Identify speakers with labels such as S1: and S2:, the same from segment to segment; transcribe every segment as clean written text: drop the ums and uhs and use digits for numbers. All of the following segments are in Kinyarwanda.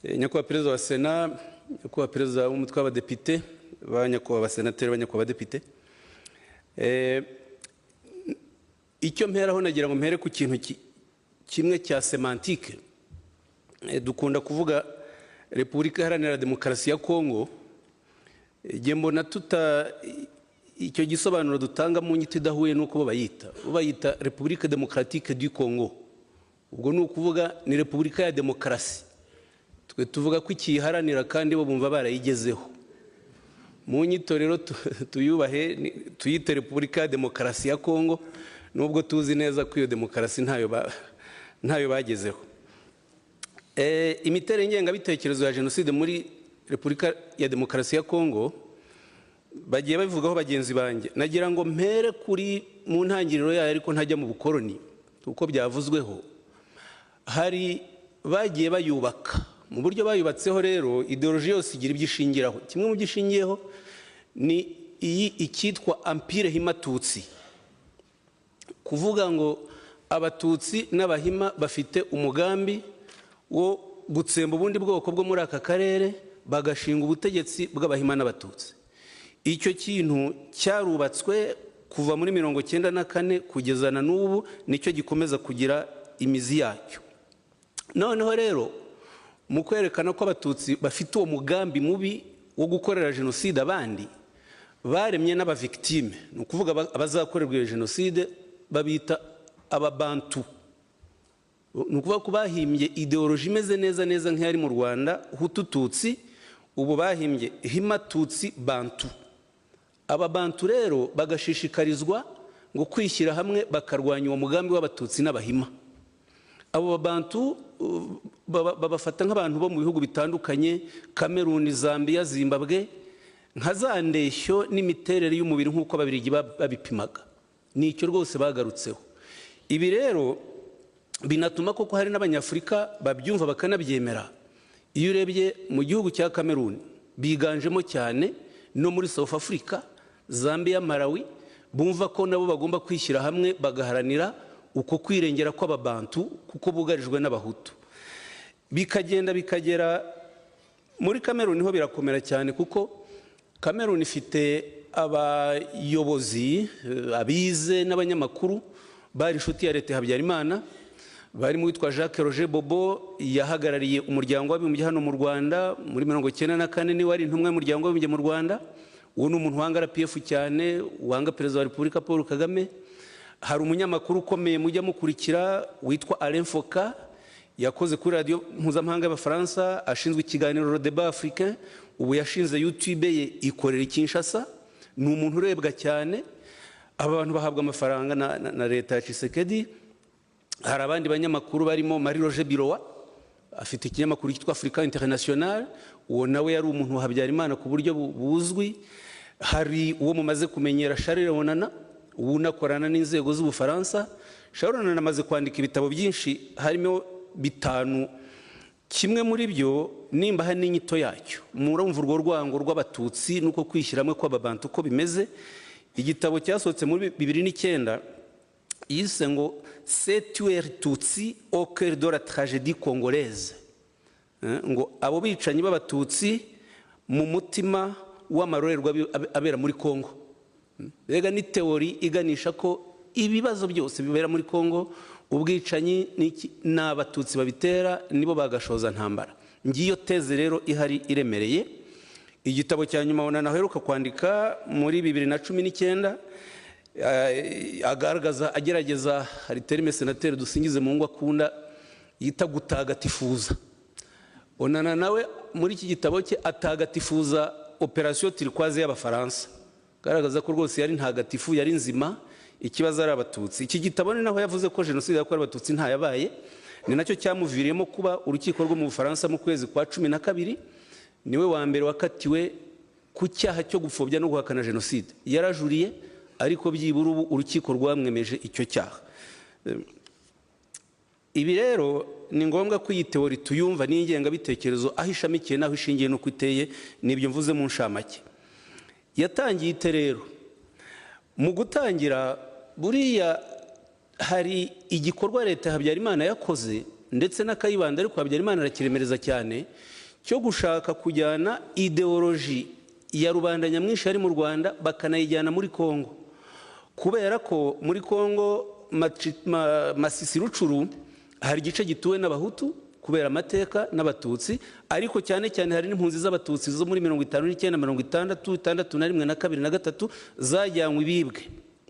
S1: nyakubahwa perezida wa sena, nyakubahwa perezida w'umutwe w'abadepite, nyakubahwa abasenateri, nyakubahwa abadepite, icyo mperaho nagira ngo mpere ku kintu kimwe cya semantike. Dukunda kuvuga Repubulika Iharanira Demokarasi ya Kongo, mbona icyo gisobanuro dutanga mu nyito idahuye nuko bo bayita Repubulika Démocratique du Congo. Ubwo ni ukuvuga ni Repubulika ya Demokarasi. Twe tuvuga ko ikiharanira kandi bo bumva barayigezeho. Mu nyito rero tuyubahe, tuyite Repubulika ya Demokarasi ya Kongo, nubwo tuzi neza ko iyo demokarasi ntayo bagezeho. Imiterere ngengabitekerezo ya jenoside muri Repubulika ya Demokarasi ya Kongo bagiye babivugaho bagenzi banjye. Nagira ngo mpere kuri mu ntangiriro yayo ariko ntajya mu bukoroni uko byavuzweho. Hari bagiye bayubaka mu buryo bayubatseho rero ideology yose igira ibyishingiraho. Kimwe mu byishingiyeho ni icyitwa Empire Hima-Tutsi, kuvuga ngo abatutsi n'abahima bafite umugambi wo gutsemba ubundi bwoko bwo muri aka karere bagashinga ubutegetsi bw'abahima n'abatutsi. Icyo kintu cyarubatswe kuva muri 1994 kugeza na n'ubu, nicyo gikomeza kugira imizi yacyo. Noneho rero mu kwerekana ko abatutsi bafite uwo mugambi mubi wo gukorera jenoside abandi, baremye n'abavictime, ni ukuvuga abazakorerwa iyo jenoside babita ababantu. Ni ukuvuga ko bahimbye ideology imeze neza nk'iyari mu Rwanda Hutu-Tutsi, ubu bahimbye Hima-Tutsi Bantu. Ababantu rero bagashishikarizwa ngo kwishyira hamwe bakarwanya uwo mugambi w'abatutsi n'abahima. Abo babantu babafata nk'abantu bo mu bihugu bitandukanye, Cameroon, Zambia, Zimbabwe, nka za ndeshyo n'imiterere y'umubiri nk'uko ababirigi babipimaga. Nicyo rwose bagarutseho. Ibi rero binatuma koko hari n'abanyafurika babyumva bakanabyemera. Iyo urebye mu gihugu cya Cameroon biganjemo cyane, no muri South Africa, Zambia, Malawi, bumva ko nabo bagomba kwishyira hamwe bagaharanira uko kwirengera kw'ababantu kuko bugarijwe n'abahutu. Bikagera muri Cameroon niho birakomera cyane, kuko Cameroon ifite abayobozi abize n'abanyamakuru bari inshuti ya leta Habyarimana. Bari mu witwa Jacques Roger Bobo, yahagarariye umuryango w'abibumbye hano mu Rwanda muri 1994, ni wari intumwa y'umuryango w'abibumbye mu Rwanda. Uwo ni umuntu wanga RPF cyane, wanga perezida wa Repubulika Paul Kagame. Hari umunyamakuru ukomeye mujya mukurikira witwa Alain Foka, yakoze kuri radio mpuzamahanga y'Abafaransa, ashinzwe ikiganiro Le Débat Africain, ubu yashinze YouTube ye ikorera Kinshasa. Ni umuntu urebwa cyane. Aba bantu bahabwa amafaranga na leta ya Tshisekedi. Hari abandi banyamakuru barimo Marie-Roger Birowa, afite ikinyamakuru cyitwa Africa International, uwo nawe yari umuntu Habyarimana ku buryo buzwi. Hari uwo mumaze kumenyera Charles Onana, unakorana n'inzego z'Ubufaransa. Charles Onana amaze kwandika ibitabo byinshi, harimo 5. Kimwe muri byo nimba hari n'inyito yacyo, murumva urwo rwango rw'abatutsi nuko kwishyiramo kw'ababantu uko bimeze. Igitabo cyasohotse muri 2009 yise ngo C'est tuer Tutsi au cœur de la tragédie congolaise. Ngo abo bicanyi b'abatutsi mu mutima w'amarorerwa abera muri Kongo. Bega ni teori iganisha ko ibibazo byose bibera muri Kongo, ubwicanyi n'abatutsi babitera, nibo bagashoza ntambara. Ngiyo teze rero ihari iremereye. Igitabo cya nyuma Onana aheruka kwandika muri 2019 agerageza, hari terime senateri Dusingize Mungu akunda yita gutagatifuza. Onana nawe muri iki gitabo cye atagatifuza operation turquoise y'Abafaransa, garagaza ko rwose yari ntagatifu, yari nzima, ikibazo ari abatutsi. Iki gitabo ni naho yavuze ko jenoside yakorewe abatutsi ntayabaye. Ni nacyo cyamuviriyemo kuba urukiko rwo mu Bufaransa mu kwezi kwa 12 niwe wa mbere wakatiwe ku cyaha cyo gupfobya no guhakana jenoside. Yarajuriye, ariko byibura ubu urukiko rwamwemeje icyo cyaha. Ibi rero ni ngombwa ko iyi teori tuyumva n'ingengabitekerezo aho ishamikiye n'aho ishingiye n'uko iteye, nibyo mvuze mu nshamake. Yatangiye ite rero? Mu gutangira buriya hari igikorwa leta Habyarimana yakoze ndetse na Kayibanda ariko Habyarimana arakiremereza cyane cyo gushaka kujyana ideoloji ya rubanda nyamwinshi yari mu Rwanda bakanayijyana muri Kongo, kubera ko muri Kongo Masisi Rucuru hari igice gituwe n'abahutu kubera amateka n'abatutsi, ariko cyane cyane hari n'impunzi z'abatutsi zo muri 59 60 61 na 2 na 3 zajyanywe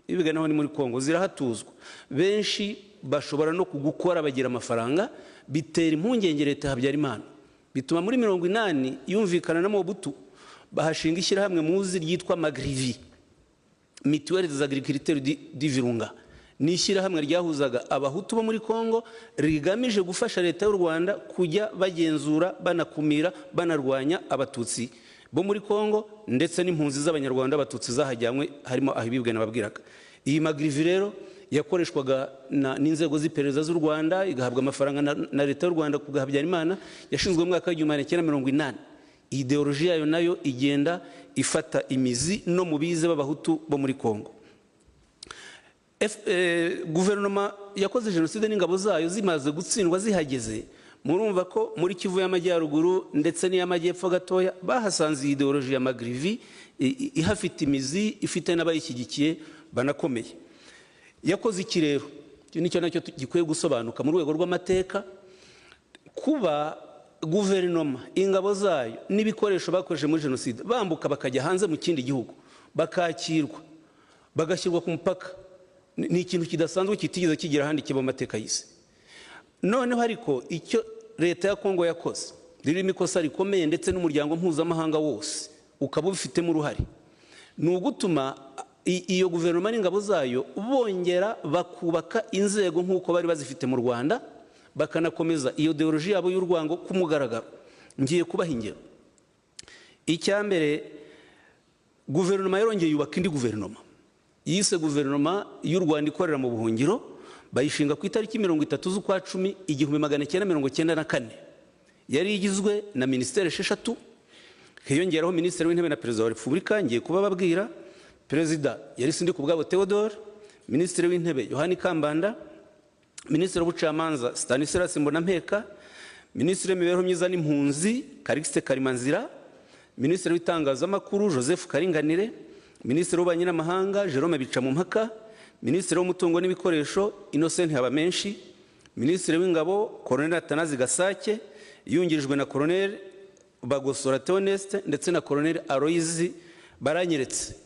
S1: ibibwe naho ni muri Kongo zirahatuzwa. Benshi bashobora no kugukora bagira amafaranga, bitera impungenge leta Habyarimana, bituma muri 80 yumvikana na Mobutu bahashinga ishyirahamwe muzi ryitwa Magrivi, Mutuelle des Agriculteurs du Virunga. Ni ishyirahamwe ryahuzaga abahutu bo muri Kongo rigamije gufasha leta y'u Rwanda kujya bagenzura banakumira banarwanya abatutsi bo muri Kongo ndetse n'impunzi z'abanyarwanda abatutsi zahajyanywe harimo ahibibwe nababwiraga. Iyi Magrivi rero yakoreshwaga n'inzego z'iperereza z'u Rwanda, igahabwa amafaranga na leta y'u Rwanda kubwa Habyarimana, yashinzwe mu mwaka wa 1980. Ideoloji yayo nayo igenda ifata imizi no mu bize b'abahutu bo muri Kongo. Guverinoma yakoze jenoside n'ingabo zayo zimaze gutsindwa zihageze, murumva ko muri Kivu y'Amajyaruguru ndetse n'iy'Amajyepfo gatoya bahasanze ideoloji ya Magrivi ihafite imizi, ifite n'abayishyigikiye banakomeye. Yakoze iki rero? Nicyo nacyo gikwiye gusobanuka mu rwego rw'amateka. Kuba guverinoma ingabo zayo n'ibikoresho bakoresheje muri jenoside bambuka bakajya hanze mu kindi gihugu, bakakirwa bagashyirwa ku mupaka, ni ikintu kidasanzwe kitigeze kigira ahandi kiba mu mateka y'isi. Noneho ariko icyo leta ya Kongo yakoze ririmo ikosa rikomeye, ndetse n'umuryango mpuzamahanga wose ukaba ubifitemo uruhare, ni ugutuma iyo guverinoma n'ingabo zayo bongera bakubaka inzego nk'uko bari bazifite mu Rwanda, bakanakomeza iyo ideoloji yabo y'urwango ku mugaragaro. Ngiye kubaha ingero. Icyambere, guverinoma yarongeye yubaka indi guverinoma yise guverinoma y'u Rwanda ikorera mu buhungiro, bayishinga ku itariki 30 z'ukwa 10 1994. Yari igizwe na ministere 6, hiyongeraho ministere w'intebe na perezida wa Repubulika. Ngiye kubababwira, perezida yari Sindikubwabo Theodore, ministere w'intebe Yohani Kambanda, ministere w'ubucamanza Stanislas Mbonampeka, ministere w'imibereho myiza n'impunzi Karikiste Karimanzira, ministere w'itangazamakuru Joseph Karinganire, ministere w'ububanyi n'amahanga Jerome Bicamumpaka, ministere w'umutungo n'ibikoresho Innocent Habamenshi, ministere w'ingabo Colonel Atanazi Gasake yungirijwe na Colonel Bagosora Theoneste ndetse na Colonel Aloyizi Baranyeretse.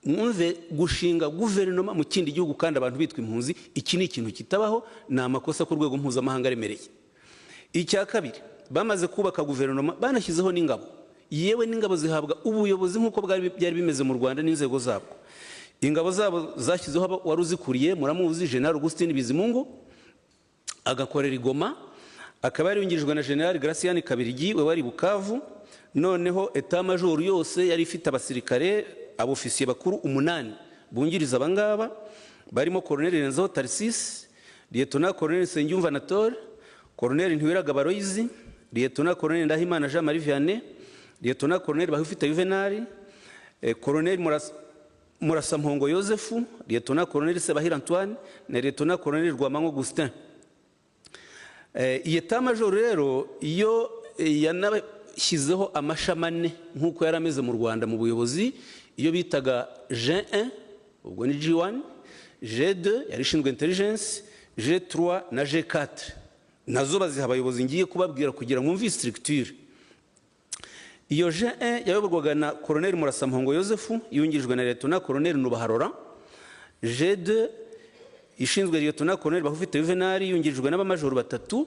S1: Mwumve gushinga guverinoma mu kindi gihugu kandi abantu bitwa impunzi, iki ni ikintu kitabaho, ni amakosa ku rwego mpuzamahanga aremereye. Icya kabiri, bamaze kubaka guverinoma banashyizeho n'ingabo, yewe n'ingabo zihabwa ubuyobozi nk'uko byari bimeze mu Rwanda n'inzego zabwo. Ingabo zabo zashyizeho wari uzikuriye muramuzi General Augustin Bizimungu, agakorera Igoma, akaba yari yungirijwe na General Gracian Kabirigi we wari Bukavu. Noneho etat major yose yari ifite abasirikare abofisiye bakuru 8 bungiriza abangaba, barimo Colonel Renzo Tarsis, Lieutenant Colonel Sengyumva Anatole, Colonel Ntiwiraga Baroyizi, Lieutenant Colonel Ndahimana Jean Marie Vianney, Lieutenant Colonel Bahufite Juvenal, Colonel Murasampongo Joseph, Lieutenant Colonel Sebahira Antoine na Lieutenant Colonel Rwamango Augustin. Iyi etat major rero iyo yanashyizeho amashamane nk'uko yarameze mu Rwanda mu buyobozi, iyo bitaga G1 ubwo ni G1, G2 yari ishinzwe intelligence, G3 na G4 nazo baziha abayobozi ngiye kubabwira kugira ngo mwumve structure. Iyo G1 yayoborwaga na Colonel Murasampongo Joseph yungirijwe na Lieutenant Colonel Nubaharora, G2 ishinzwe Lieutenant Colonel Bahufite Juvenal yungirijwe n'abamajoro 3,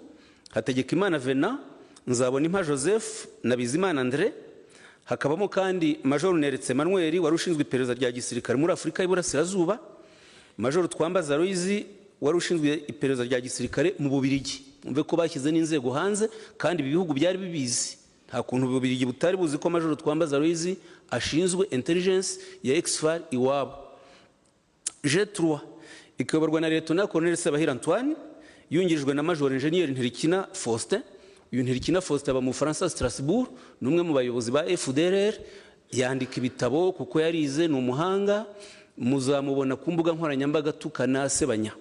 S1: Hategekimana Vena, Nzabonimpa Joseph na Bizimana André. Hakabamo kandi Major Neretse Emmanuel wari ushinzwe iperereza rya gisirikare muri Afurika y'Iburasirazuba, Major Twambaza Loizi wari ushinzwe iperereza rya gisirikare mu Bubiligi. Umve ko bashyize n'inzego hanze kandi ibi bihugu byari bibizi, nta kuntu Bubiligi butari buzi ko Major Twambaza Loizi ashinzwe intelligence ya Exfar iwabo. G3 ikayoborwa na Lieutenant Colonel Sebahira Antoine yungirijwe na Major Engineer Ntirikina Faustin. Uyu Ntirikina Faustin aba mu Faransa Strasbourg, numwe mu bayobozi ba FDLR, yandika ibitabo kuko yarize, ni umuhanga, muzamubona ku mbuga nkoranyambaga tukanasebanya.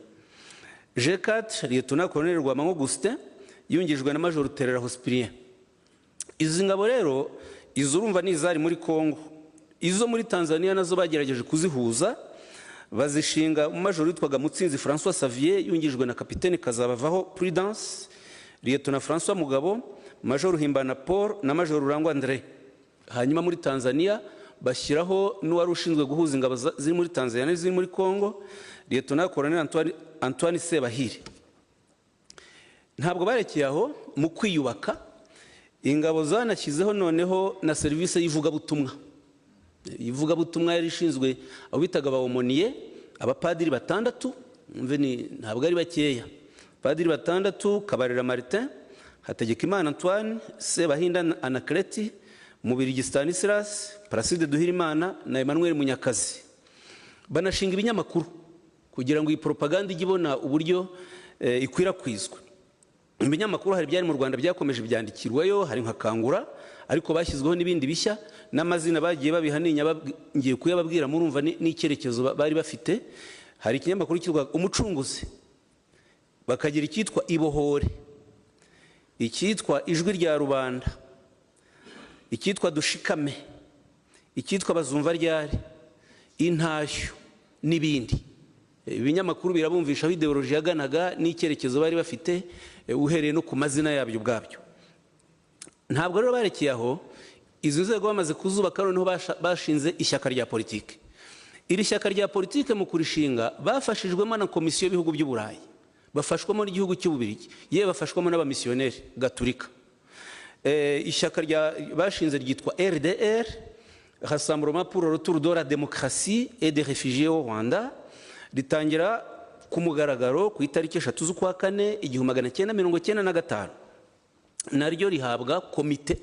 S1: G4 Lieutenant Colonel Rwamango Augustin yungijwe na Major Terera Hospirien. Izi ngabo rero izo urumva ni izari muri Kongo, izo muri Tanzania nazo bagerageje kuzihuza bazishinga Major witwaga Mutsinzi François Xavier yungijwe na Kapiteni Kazabavaho Prudence, Lieutenant François Mugabo, Major Himbana Paul na Major Rurangwa André. Hanyuma muri Tanzania bashyiraho n'uwari ushinzwe guhuza ingabo ziri muri Tanzania n'iziri muri Kongo, Lieutenant Colonel Antoine Sebahire. Ntabwo barekeye aho mu kwiyubaka, ingabo zanashyizeho noneho na serivisi y'ivugabutumwa. Ivugabutumwa yari ishinzwe abo bitaga abawomoniye, abapadiri 6, ntabwo ari bakeya. Padiri 6, Kabarira Martin, Hategekimana Antoine, Sebahinda Anacleti, Mubirigi Stanislas, Placide Duhirimana na Emmanuel Munyakazi. Banashinga ibinyamakuru kugira ngo iyi propaganda ijye ibona uburyo ikwirakwizwa. Ibinyamakuru hari byari mu Rwanda byakomeje byandikirwayo, hari nka Kangura, ariko bashyizweho n'ibindi bishya n'amazina bagiye babihaninya ngiye kuyababwira murumva n'icyerekezo bari bafite. Hari ikinyamakuru cyitwa Umucunguzi, bakagira icyitwa Ibohore, icyitwa Ijwi rya Rubanda, icyitwa Dushikame, icyitwa Bazumva ryari, Intashyo n'ibindi. Ibinyamakuru birabumvisha ideology yaganaga n'icyerekezo bari bafite uhereye no ku mazina yabyo ubwabyo. Ntabwo rero barekeye aho, izo nzego bamaze kuzubaka noneho bashinze ishyaka rya politike. Iri shyaka rya politike mu kurishinga bafashijwemo na Komisiyo y'Ibihugu by'u Burayi, bafashwamo n'igihugu cy'Ububiligi, yewe bafashwamo n'abamisiyoneri Gatulika. Ishyaka bashinze ryitwa RDR, Rassemblement pour le retour de la démocratie et des réfugiés au Rwanda, ritangira ku mugaragaro ku itariki 3 z'ukwa 4 1995. Naryo rihabwa komite.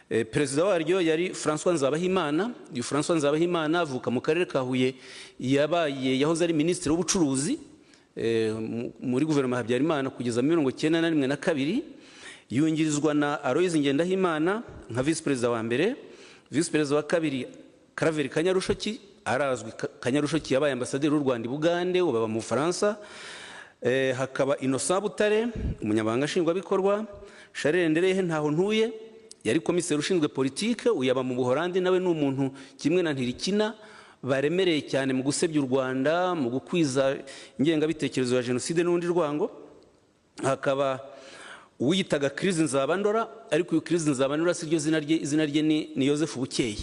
S1: Perezida waryo yari François Nzabahimana. Uyu François Nzabahimana avuka mu karere ka Huye, yahoze ari minisitiri w'ubucuruzi muri guverinoma ya Habyarimana kugeza 1992. Yungirizwa na Aloys Ngendahimana nka vice perezida wa mbere. Vice perezida wa kabiri Claver Kanyarushoki, arazwi Kanyarushoki yabaye ambasaderi w'u Rwanda i Bugande, ubaba mu Faransa. Hakaba Innocent Butare, umunyabanga nshingwabikorwa. Charles Nderehe ntaho ntuye, yari komiseri ushinzwe politike, uyaba mu Buholandi, nawe ni umuntu kimwe na Ntirikina baremereye cyane mu gusebya u Rwanda, mu gukwiza ingengabitekerezo ya jenoside n'undi rwango. Hakaba uwiyitaga Krizi Nzabandora, ariko uyu Krizi Nzabandora si ryo izina rye ni Joseph Bukeye.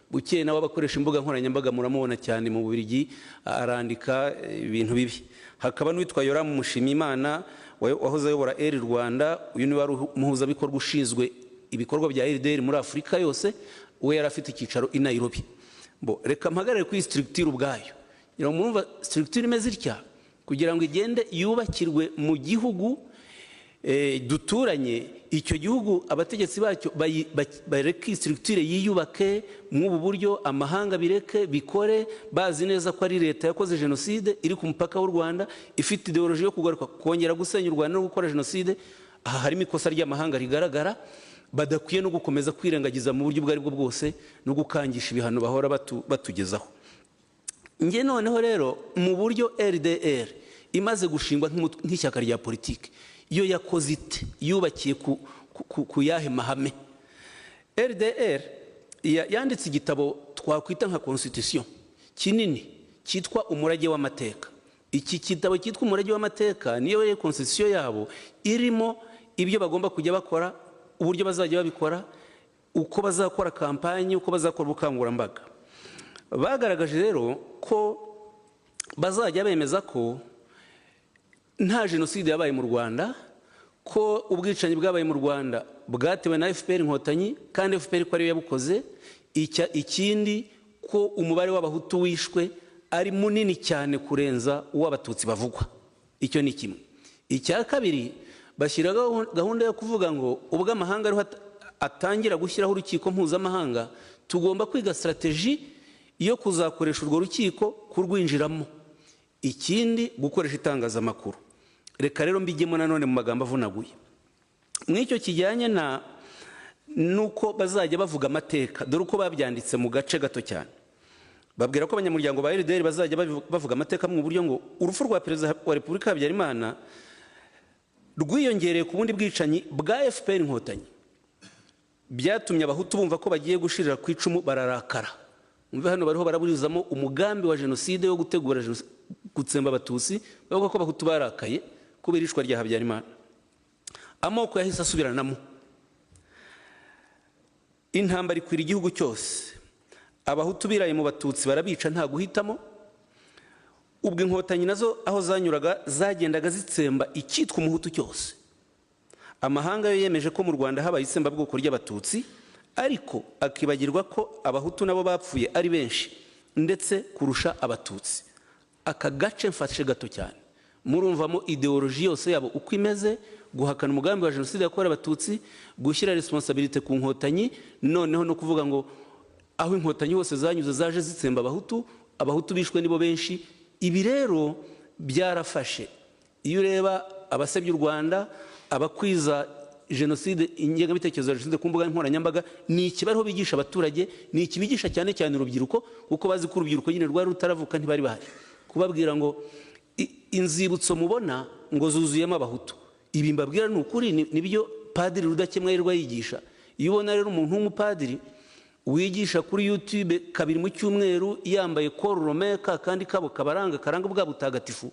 S1: Bukeye nawe abakoresha imbuga nkoranyambaga muramubona cyane mu Bubiligi, arandika ibintu bibi. Hakaba n'uwitwa Yoramu Mushimiyimana wahoze ayobora Air Rwanda, uyu ni wari umuhuzabikorwa ushinzwe ibikorwa bya RDR muri Afurika yose, we yari afite icyicaro i Nairobi. Reka mpagarare kuri structure ubwayo. Murumva structure imeze itya kugira ngo igende yubakirwe mu gihugu duturanye, icyo gihugu abategetsi bacyo bareke structure yiyubake mu buryo, amahanga bireke bikore, bazi neza ko ari leta yakoze jenoside iri ku mupaka w'u Rwanda, ifite ideology yo kugaruka kongera gusenya u Rwanda no gukora jenoside. Aha harimo ikosa ry'amahanga rigaragara, badakwiye no gukomeza kwirengagiza mu buryo bwari bwo bwose no gukangisha ibihano bahora batugezaho. Nge noneho rero mu buryo RDR imaze gushingwa nk'ishyaka rya politike, iyo yakoze ite, yubakiye ku yahe mahame. RDR yanditse igitabo twakwita nka constitution kinini cyitwa Umurage w'Amateka. Iki kitabo cyitwa Umurage w'Amateka niyo ye constitution yabo, irimo ibyo bagomba kujya bakora, uburyo bazajya babikora, uko bazakora kampanye, uko bazakora ubukangurambaga. Bagaragaje rero ko bazajya bemeza ko nta jenoside yabaye mu Rwanda, ko ubwicanyi bwabaye mu Rwanda bwatewe na FPR Inkotanyi, kandi FPR ko ariyo yabukoze. Ikindi ko umubare w'abahutu wishwe ari munini cyane kurenza uw'abatutsi bavugwa. Icyo ni kimwe. Icya kabiri, bashyiraho gahunda yo kuvuga ngo ubwo amahanga ariho atangira gushyiraho urukiko mpuzamahanga, tugomba kwiga strategy yo kuzakoresha urwo rukiko kurwinjiramo. Ikindi, gukoresha itangazamakuru. Reka rero mbigemo nanone mu magambo avunaguye. Mw'icyo kijyanye nuko bazajya bavuga amateka, dore uko babyanditse mu gace gato cyane. babwira ko abanyamuryango ba RDR bazajya bavuga amateka mu buryo ngo urupfu rwa perezida wa Repubulika Habyarimana rwiyongereye ku bundi bwicanyi bwa FPR Inkotanyi, byatumye abahutu bumva ko bagiye gushirira ku icumu, bararakara. Umve hano bariho baraburizamo umugambi wa jenoside yo gutegura gutsemba abatutsi, bavuga ko abahutu barakaye kubera ishwa rya Habyarimana. Amoko yahise asubiranamo, intambara ikwira igihugu cyose, abahutu biraye mu batutsi barabica nta guhitamo. Ubwo inkotanyi nazo aho zanyuraga zagendaga zitsemba icyitwa umuhutu cyose. Amahanga yo yemeje ko mu Rwanda habaye itsembabwoko ry'abatutsi, ariko akibagirwa ko abahutu nabo bapfuye ari benshi ndetse kurusha abatutsi. Aka gace mfashe gato cyane murumvamo ideoloji yose yabo uko imeze, guhakana umugambi wa jenoside yakorewe abatutsi, gushyira responsabilité ku nkotanyi, noneho no kuvuga ngo aho inkotanyi hose zanyuze zaje zitsemba abahutu, abahutu bishwe nibo benshi. Ibi rero byarafashe. Iyo ureba abasebya u Rwanda, abakwiza jenoside, ingengabitekerezo ya jenoside ku mbuga nkoranyambaga, ni iki bariho bigisha abaturage, ni iki bigisha cyane cyane urubyiruko, kuko bazi ko urubyiruko nyine rwari rutaravuka, ntibari bahari, kubabwira ngo inzibutso mubona ngo zuzuyemo abahutu. Ibi mbabwira ni ukuri, nibyo padiri Rudakemwa yirirwa yigisha. Iyo ubona rero umuntu w'umupadiri wigisha kuri YouTube 2 mu cyumweru yambaye korome kandi kabo kabaranga karanga bwa butagatifu,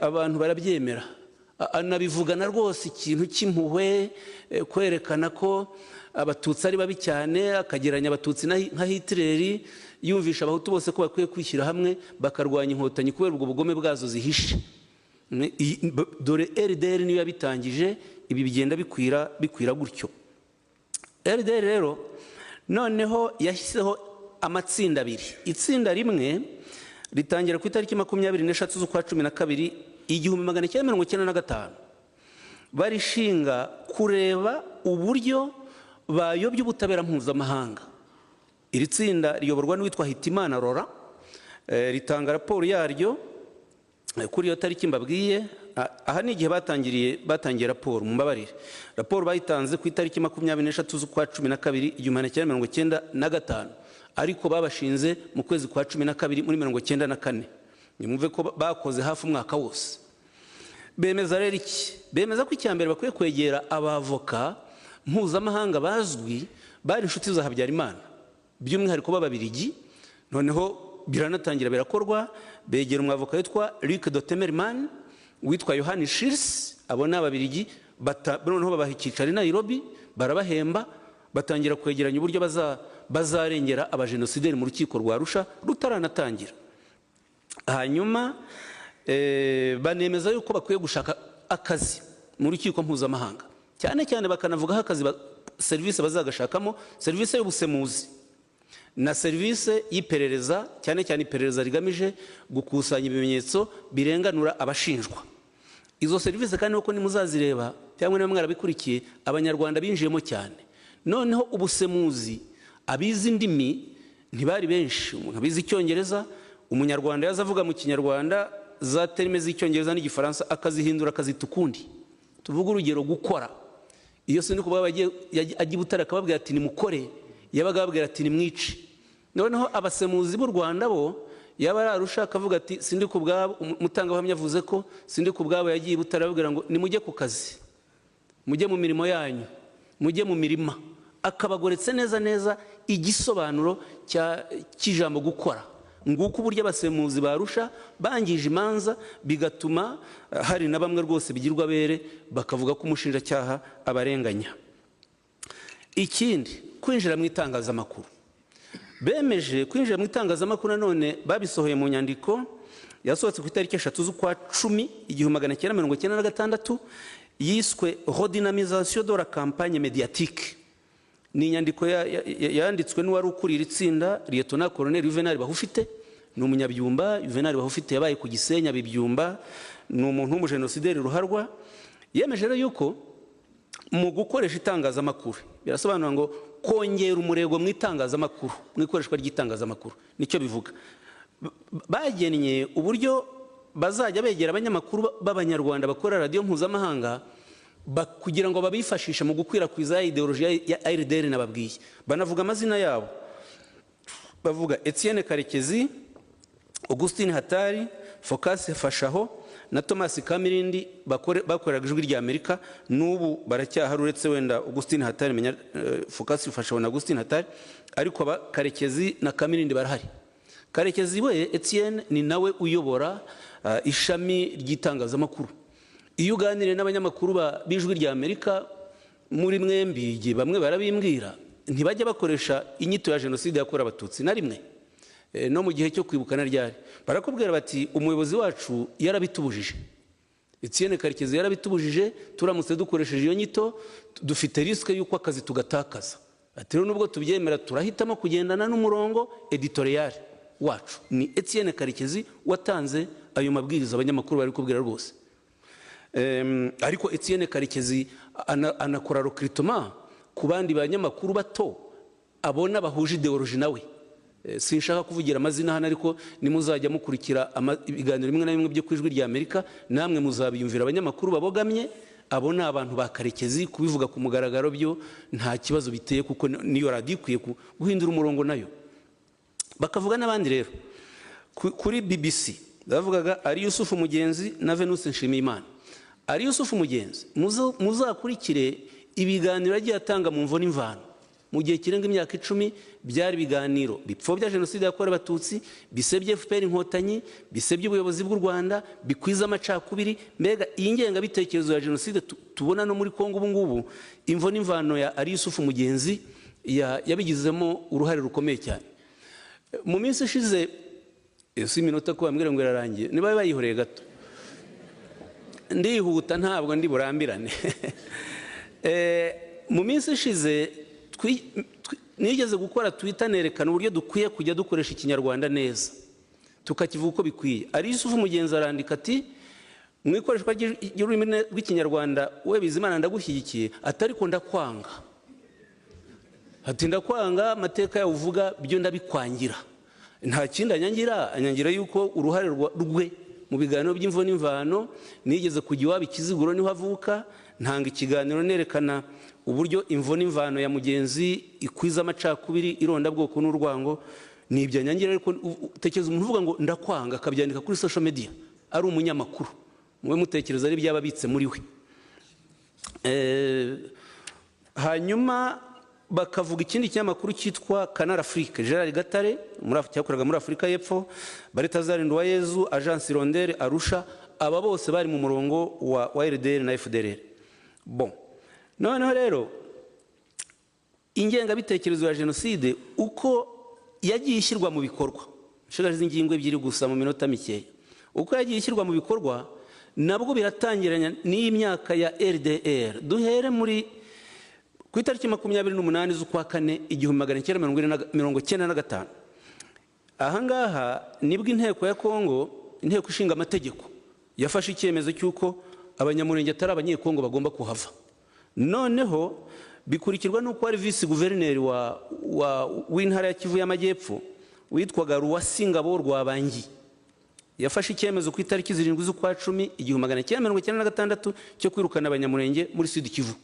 S1: abantu barabyemera. Anabivugana rwose ikintu cy'impuhwe, kwerekana ko abatutsi ari babi cyane, akageranya abatutsi nka Hitler, yumvisha abahutu bose ko bakwiye kwishyira hamwe bakarwanya inkotanyi kubera ubwo bugome bwazo zihishe. Dore RDR niyo yabitangije, ibi bigenda bikwira gutyo. RDR rero noneho yashyizeho amatsinda abiri. Itsinda rimwe ritangira ku itariki 23 z'ukwa 12 1995, barishinga kureba uburyo bayobya ubutabera mpuzamahanga. Iri tsinda riyoborwa n'uwitwa Hitimana Rora, ritanga raporo yaryo kuri iyo tariki mbabwiye. Aha ni igihe batangiye raporo, mumbabarire. Raporo bayitanze ku itariki 23 z'ukwa 12 1995, ariko babashinze mu kwezi kwa 12 muri 1994. Nimumve ko bakoze hafi umwaka wose. Bemeza rero iki? Bemeza ko icyambere bakwiye kwegera abavoka mpuzamahanga bazwi, bari inshuti za Habyarimana, by'umwihariko b'Ababiligi. Noneho biranatangira birakorwa, begera umwavoka witwa Luc de Temerman, witwa Johann Schirrs. Abo ni Ababiligi, noneho babaha icyicaro i Nairobi, barabahemba, batangira kwegeranya uburyo bazarengera abajenosideri mu rukiko rwa Arusha rutaranatangira. Hanyuma banemeza yuko bakwiye gushaka akazi mu rukiko mpuzamahanga, cyane cyane bakanavugaho akazi serivisi bazagashakamo, serivisi y'ubusemuzi na serivisi y'iperereza, cyane cyane iperereza rigamije gukusanya ibimenyetso birenganura abashinjwa. Izo serivisi kandi uko nimuzazireba cyangwa nimwe mwarabikurikiye, abanyarwanda binjiyemo cyane. Noneho ubusemuzi, abizi indimi ntibari benshi. Umuntu abizi icyongereza, umunyarwanda yazavuga mu kinyarwanda za terime z'icyongereza n'igifaransa akazihindura akazita ukundi. Tuvuga urugero gukora, iyo se niko ajya Butare akababwira ati nimukore, yabaga ababwira ati nimwice. Noneho abasemuzi b'u Rwanda bo yaba ararusha akavuga ati sindi ku bwabo, umutangabuhamya avuze ko sindi ku bwabo, yagiye Butare ababwira ngo nimujye ku kazi, mujye mu mirimo yanyu, mujye mu mirima. Akabagoretse neza neza igisobanuro cy'ijambo gukora. Nguko uburyo abasemuzi barusha bangije imanza, bigatuma hari na bamwe rwose bigirwa bere, bakavuga ko umushinjacyaha abarenganya. Ikindi, kwinjira mu itangazamakuru. Bemeje kwinjira mu itangazamakuru, nanone babisohoye mu nyandiko yasohotse ku itariki 3 z'ukwa 10 1996, yiswe Redynamisation de la campagne médiatique. Ni inyandiko yanditswe n'uwari ukuriye itsinda, Lieutenant Colonel Juvenal Bahufite. Ni umunyabyumba. Juvenal Bahufite yabaye ku Gisenya bibyumba, ni umuntu w'umujenosideri ruharwa. Yemeje rero yuko mu gukoresha itangazamakuru, birasobanura ngo kongera umurego mu itangazamakuru, mu ikoreshwa ry'itangazamakuru, nicyo bivuga. Bagennye uburyo bazajya begera abanyamakuru b'Abanyarwanda bakora radio mpuzamahanga, kugira ngo babifashishe mu gukwirakwiza ideoloji ya RDR nababwiye. Banavuga amazina yabo. bavuga Etienne Karekezi, Augustin Hatari, Focus Fashaho na Thomas Kamirindi bakoreraga Ijwi rya Amerika, n'ubu baracyahari uretse wenda Augustin Hatari menya Focus Fashaho na Augustin Hatari, ariko Karekezi na Kamirindi barahari. Karekezi we Etienne ni nawe uyobora ishami ry'itangazamakuru. Iyo uganiriye n'abanyamakuru b'Ijwi rya Amerika muri mwembi, bamwe barabimbwira ntibajya bakoresha inyito ya jenoside yakorewe Abatutsi na rimwe, no mu gihe cyo kwibukana ryari barakubwira bati umuyobozi wacu yarabitubujije, Etienne Karekezi yarabitubujije, turamutse dukoresheje iyo nyito dufite riske y'uko akazi tugatakaza. Ati nubwo tubyemera turahitamo kugendana n'umurongo editorial wacu. Ni Etienne Karekezi watanze ayo mabwiriza abanyamakuru bari kubwira rwose. Ariko Etienne Karekezi anakora recruitment ku bandi banyamakuru bato abona bahuje ideology nawe. Sinshaka kuvugira amazina hano, ariko nimuzajya mukurikira ibiganiro bimwe na bimwe byo kwijwi rya Amerika, namwe muzabiyumvira abanyamakuru babogamye. Abo ni abantu ba Karekezi, kubivuga ku mugaragaro byo nta kibazo biteye, kuko niyo radio ikwiye guhindura umurongo nayo. Bakavuga n'abandi rero kuri BBC bavugaga ari Yusufu Mugenzi na Venus Nshimiyimana. Ari Yusufu Mugenzi muzakurikire ibiganiro yagiye atanga mu mvo n'imvano mu gihe kirenga imyaka 10, byari ibiganiro bipfobya jenoside yakorewe Abatutsi, bisebye FPR Inkotanyi, bisebye ubuyobozi bw'u Rwanda, bikwiza amacakubiri. Mbega iyi ngenga bitekerezo ya jenoside tubona no muri Kongo ubu ngubu, imvo n'imvano ya Ari Yusufu Mugenzi yabigizemo uruhare rukomeye cyane. Mu minsi ishize, si minota ko bambwira ngo irarangiye, niba bayihoreye gato ndihuta ntabwo ndi burambirane. Mu minsi ishize nigeze gukora Twitter nerekana uburyo dukwiye kujya dukoresha ikinyarwanda neza, tukakivuga uko bikwiye. Ari Yusufu Mugenzi arandika ati mu ikoreshwa ry'ururimi rw'ikinyarwanda we Bizimana ndagushyigikiye, atari ko ndakwanga. Ati ndakwanga amateka yawe uvuga byo ndabikwangira, nta kindi anyangira yuko uruhare rwe mu biganiro by'imvo n'imvano. Nigeze kujya iwabo Ikiziguro niho avuka, ntanga ikiganiro nerekana uburyo imvo n'imvano ya Mugenzi ikwiza amacakubiri, irondabwoko n'urwango. Ni ibyo anyangira, ariko utekereza umuntu uvuga ngo ndakwanga akabyandika kuri social media ari umunyamakuru, mwe mutekereza ari byababitse muri we. Hanyuma bakavuga ikindi kinyamakuru cyitwa Canal Afrique, Gerard Gatare cyakoraga muri Afurika y'Epfo, Balthazar Nduwayezu, Agence Rondelle Arusha. Aba bose bari mu murongo wa RDR na FDLR. Bon, noneho rero ingengabitekerezo ya jenoside uko yagiye ishyirwa mu bikorwa, nshigaje ingingo ebyiri gusa mu minota mikeya, uko yagiye ishyirwa mu bikorwa nabwo biratangiranya n'imyaka ya RDR. Duhere muri ku itariki 28 z'ukwa 4 1995. Ahangaha nibwo inteko ya Kongo, inteko ishinga amategeko, yafashe icyemezo cy'uko abanyamurenge atari abanyekongo bagomba kuhava. Noneho bikurikirwa n'uko ari vice guverineri w'intara ya Kivu y'Amajyepfo witwaga Ruwasingabo Rwabangi, yafashe icyemezo ku itariki 7 z'ukwa 10 1996 cyo kwirukana abanyamurenge muri Sud Kivu.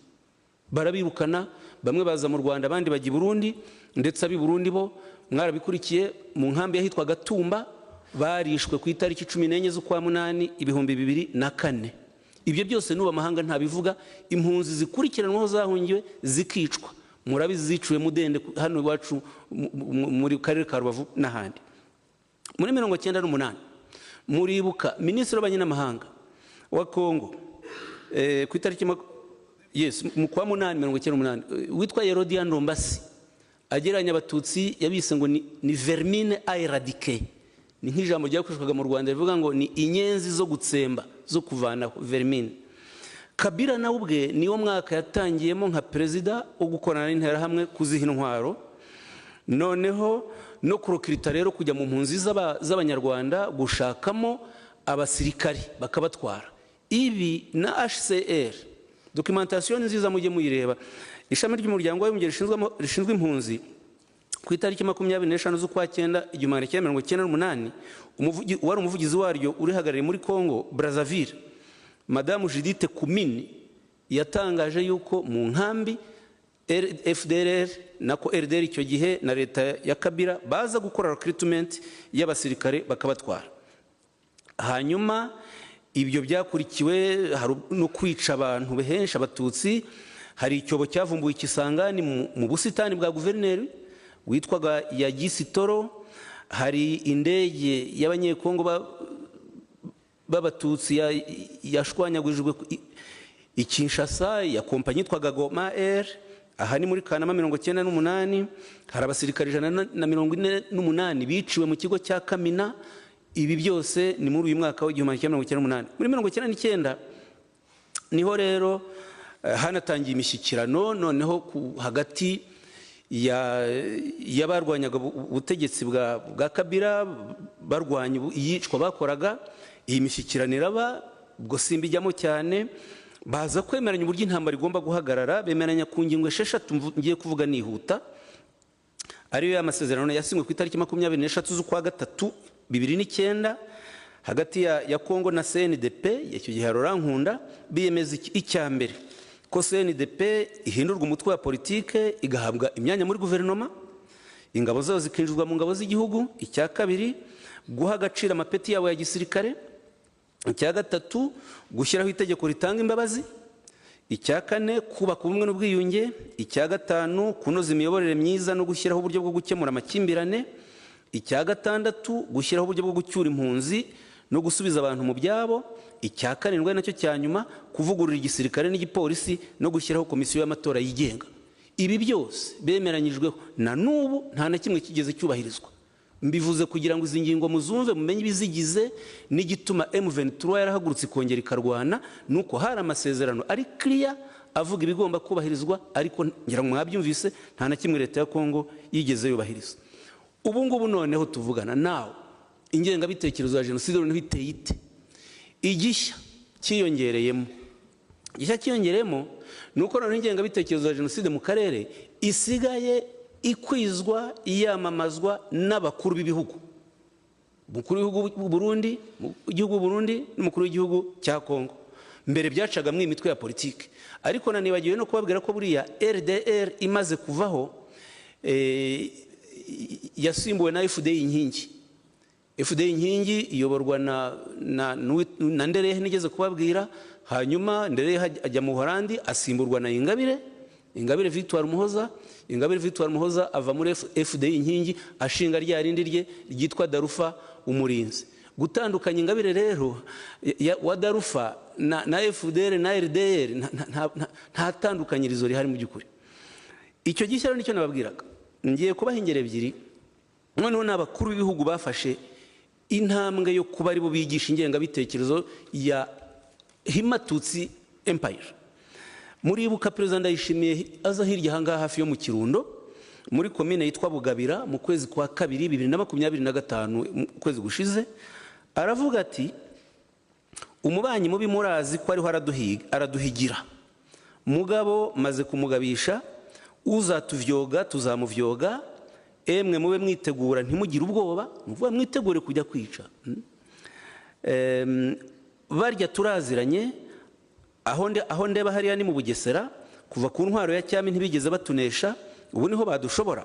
S1: Barabirukana, bamwe baza mu Rwanda, abandi bajya i Burundi, ndetse abi Burundi bo mwarabikurikiye mu nkambi yahitwa Gatumba, barishwe ku itariki 14 z'ukwa 8 2004. Ibyo byose n'ubu amahanga ntabivuga. Impunzi zikurikiranwaho zahungiwe zikicwa, murabizi ziciwe Mudende hano iwacu muri karere ka Rubavu n'ahandi. Muri 1998 muribuka minisitiri w'abanyamahanga wa Kongo ku itariki mu kwa 8 witwa Herodian Ndombasi ageranya Abatutsi, yabise ngo ni vermine a éradiquer. Ni nk'ijambo ryakoreshwaga mu Rwanda rivuga ngo ni inyenzi zo gutsemba, zo kuvanaho, vermine. Kabila nawe ubwe niwo mwaka yatangiyemo nka perezida wo gukorana n'interahamwe kuziha intwaro, noneho no kurokirita rero kujya mu mpunzi z'abanyarwanda gushakamo abasirikari bakabatwara. Ibi na HCR, documentation nziza mujye muyireba, ishami ry'umuryango w'abibumbye rishinzwe impunzi ku itariki 25 z'ukwa 9 1998, wari umuvugizi waryo urihagarariye muri Kongo Brazzaville, Madame Judith Kumini, yatangaje yuko mu nkambi FDLR nako RDR icyo gihe na leta ya Kabila baza gukora recruitment y'abasirikare bakabatwara. Hanyuma ibyo byakurikiwe no kwica abantu behenshi abatutsi. Hari icyobo cyavumbuye Kisangani mu busitani bwa guverineri witwaga ya Gisitoro. Hari indege y'abanyekongo b'abatutsi yashwanyagurijwe i Kinshasa ya kompanyi yitwaga Goma Air. Aha ni muri Kanama 1998. Hari abasirikare 148 biciwe mu kigo cya Kamina. Ibi byose ni muri uyu mwaka w'1998. Muri 1999 niho rero hanatangiye imishyikirano noneho hagati y'abarwanyaga ubutegetsi bwa Kabila barwanya iyicwa bakoraga. Iyi mishyikirano iraba, ubwo simbijyamo cyane, baza kwemeranya uburyo intambara igomba guhagarara. Bemeranya ku ngingo 6 ngiye kuvuga nihuta, ariyo y'amasezerano yasinywe ku itariki 23 z'ukwa gatatu 2009 hagati ya Kongo na CNDP. Icyo gihe Rurankunda biyemeza icya mbere ko CNDP ihindurwa umutwe wa politike igahabwa imyanya muri guverinoma, ingabo zayo zikinjizwa mu ngabo z'igihugu. Icya kabiri, guha agaciro amapeti yabo ya gisirikare. Icya gatatu, gushyiraho itegeko ritanga imbabazi. Icya kane, kubaka ubumwe n'ubwiyunge. Icya gatanu, kunoza imiyoborere myiza no gushyiraho uburyo bwo gukemura amakimbirane. Icya gatandatu, gushyiraho uburyo bwo gucyura impunzi no gusubiza abantu mu byabo. Icya karindwi nacyo cya nyuma, kuvugurura igisirikare n'igipolisi no gushyiraho komisiyo y'amatora yigenga. Ibi byose bemeranyijweho, na n'ubu nta na kimwe kigeze cyubahirizwa. Mbivuze kugira ngo izi ngingo muzumve, mumenye ibizigize n'igituma M23 yarahagurutse ikongera ikarwana. Nuko hari amasezerano ari clear avuga ibigomba kubahirizwa, ariko ngira ngo mwabyumvise nta na kimwe leta ya Kongo yigeze yubahiriza. Ubu ngubu noneho tuvugana nawe, ingengabitekerezo ya jenoside noneho iteye ite? Igishya cyiyongereyemo. Igishya cyiyongereyemo nuko noneho ingengabitekerezo ya jenoside mu karere isigaye ikwizwa, iyamamazwa n'abakuru b'ibihugu. Umukuru w'igihugu bw'u Burundi n'umukuru w'igihugu cya Kongo. Mbere byacagamwe imitwe ya politike, ariko nanibagiwe no kubabwira ko buriya RDR imaze kuvaho yasimbuwe na FDI inkingi. FDI inkingi iyoborwa na Nderehe nigeze kubabwira. Hanyuma Nderehe ajya mu Buholandi asimburwa na Ingabire Victoire Umuhoza. Ingabire Victoire Umuhoza ava muri FDI inkingi ashinga rya rindi rye ryitwa Darufa Umurinzi. Gutandukanya Ingabire rero wa Darufa na FDR na RDR nta tandukanyirizo rihari mu by'ukuri. Icyo gishyira nicyo nababwiraga. Ngiye kubaha ingero ebyiri. Noneho n'abakuru b'ibihugu bafashe intambwe yo kuba ari bo bigisha ingengabitekerezo ya Himatutsi Empire. Muribuka Perezida Ndayishimiye aza hirya ahangaha hafi yo mu Kirundo muri komine yitwa Bugabira mu kwezi kwa 2 2025 kwezi gushize, aravuga ati umubanyi mubi murazi ko ariho araduhigira. Mugabo maze kumugabisha, uzatuvyoga tuzamuvyoga. Emwe mube mwitegura ntimugire ubwoba, muvuga mwitegure kujya kwica. Barya turaziranye. Aho ndeba hariya ni mu Bugesera, kuva ku ntwaro ya cyami ntibigeze batunesha, ubu niho badushobora.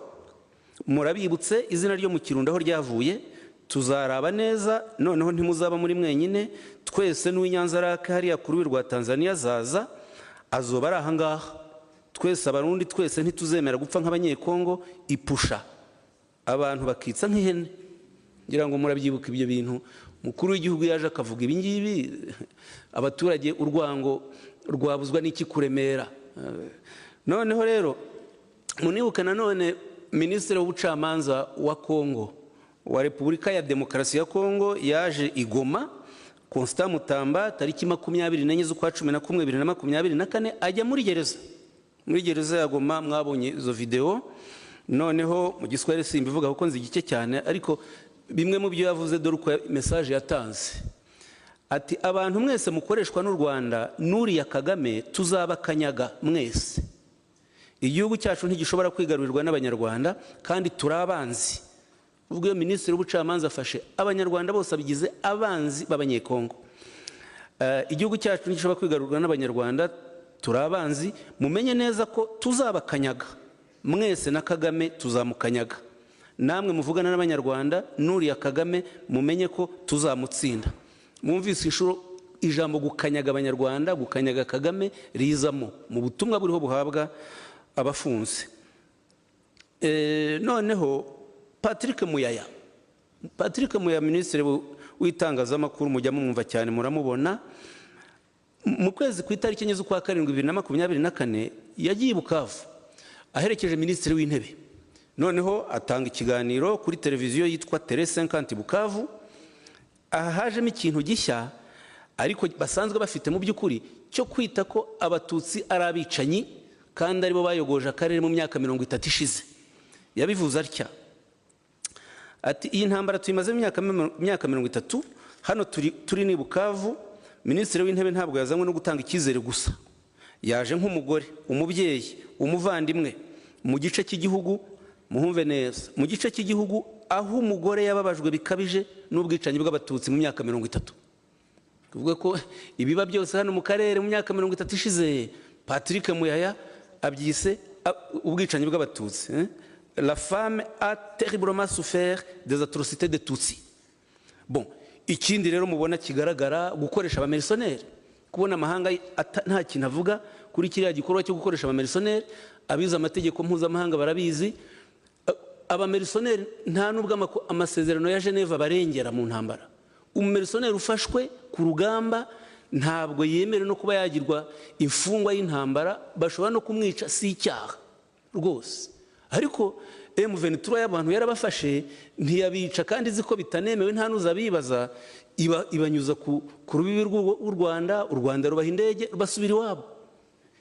S1: Murabibutse izina ryo mu Kirundo aho ryavuye. Tuzaraba neza, noneho ntimuzaba muri mwenyine. Twese n'uw'Inyanzarake hariya ku rubi rwa Tanzania zaza, azoba ari ahangaha. Twese abarundi twese ntituzemera gupfa nk'abanyekongo. Ipusha abantu bakitsa nk'ihene. Ngira ngo murabyibuka ibyo bintu. Mukuru w'igihugu yaje akavuga ibi ngibi, abaturage urwango rwabuzwa n'iki kuremera. Noneho rero munibuka nanone Minisitiri w'Ubucamanza wa Kongo wa Repubulika ya Demokarasi ya Kongo yaje igoma, Constant Mutamba, tariki 24 z'ukwa 11 2024 ajya muri gereza ya Goma. Mwabonye izo video. Noneho mu Giswahili simbivuga kuko nzi igice cyane, ariko bimwe mu byo yavuze dore uko message yatanze. Ati abantu mwese mukoreshwa n'u Rwanda n'uriya Kagame tuzabakanyaga mwese. Igihugu cyacu ntigishobora kwigarurirwa n'abanyarwanda kandi turabanzi. Ubwo iyo Minisitiri w'Ubucamanza afashe abanyarwanda bose abigize abanzi b'abanyekongo. Igihugu cyacu ntigishobora kwigarurirwa n'abanyarwanda, turi abanzi, mumenye neza ko tuzabakanyaga mwese, na Kagame tuzamukanyaga. Namwe muvugana n'abanyarwanda n'uriya Kagame mumenye ko tuzamutsinda. Mwumvise inshuro ijambo gukanyaga abanyarwanda, gukanyaga Kagame rizamo mu butumwa buriho buhabwa abafunze. Noneho Patrick Muyaya, minisitiri w'itangazamakuru, mujya mumwumva cyane, muramubona. Mu kwezi ku itariki enye z'ukwa karindwi 2024 yagiye i Bukavu aherekeje minisitiri w'intebe. Noneho atanga ikiganiro kuri televiziyo yitwa Tele 50 Bukavu. Aha hajemo ikintu gishya ariko basanzwe bafite mu by'ukuri cyo kwita ko abatutsi ari abicanyi kandi aribo bayogoje akarere mu myaka 30 ishize. Yabivuze atya ati, iyi ntambara tuyimaze mu myaka 30, hano turi ni Bukavu. Minisitiri w'intebe ntabwo yazanywe no gutanga icyizere gusa, yaje nk'umugore, umubyeyi, umuvandimwe mu gice cy'igihugu. Muhumve neza, mu gice cy'igihugu aho umugore yababajwe bikabije n'ubwicanyi bw'abatutsi mu myaka 30. Kuvuga ko ibiba byose hano mu karere mu myaka 30 ishize, Patrick Muyaya abyise ubwicanyi bw'abatutsi. La femme a terriblement souffert des atrocités des Tutsis. Bon, ikindi rero mubona kigaragara, gukoresha abamerisoneri. Kubona amahanga nta kintu avuga kuri kiriya gikorwa cyo gukoresha abamerisoneri. Abize amategeko mpuzamahanga barabizi. Abamerisoneri nta nubwo amasezerano ya Geneva barengera mu ntambara. Umumerisoneri ufashwe ku rugamba ntabwo yemerewe no kuba yagirwa imfungwa y'intambara, bashobora no kumwica, si icyaha rwose. Ariko M23 y'abantu yarabafashe ntiyabica kandi ziko bitanemewe, nta nuzabibaza, ibanyuza ku rubibi rw'u Rwanda. U Rwanda rubaha indege basubira iwabo.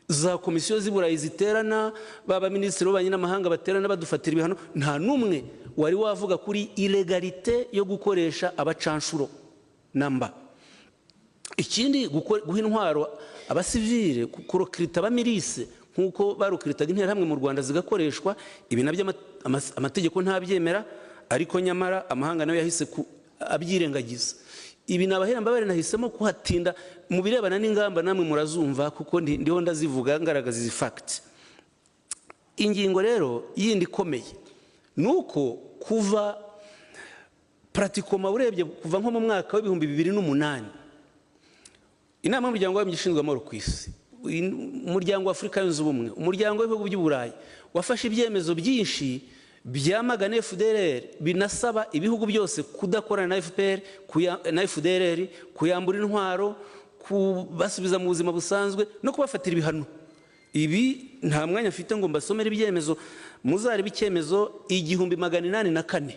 S1: Za komisiyo z'Iburayi ziterana, baba minisitiri w'ububanyi n'amahanga baterana badufatira ibihano. Nta numwe wari wavuga kuri ilegalite yo gukoresha abacanshuro namba. Ikindi, guha intwaro abasivile, kurokirita abamirise nkuko barukiritaga interahamwe mu Rwanda zigakoreshwa. Ibi nabyo amategeko ntabyemera, ariko nyamara amahanga nayo yahise abyirengagiza. Ibi nabahera mbabare nahisemo kuhatinda mu birebana n'ingamba, namwe murazumva kuko ndiho ndazivuga ngaragaza izi facts. Ingingo rero yindi ikomeye nuko kuva pratikoma urebye kuva nko mu mwaka wa 2008 inama y'umuryango w'abishinzwe amahoro ku isi, umuryango wa Afurika yunze ubumwe, umuryango w'ibihugu by'Uburayi wafashe ibyemezo byinshi byamagana FDLR, binasaba ibihugu byose kudakorana na FPR na FDLR, kuyambura intwaro, kubasubiza mu buzima busanzwe no kubafatira ibihano. Ibi nta mwanya mfite ngo mbasomere ibyemezo, muzareba icyemezo 1804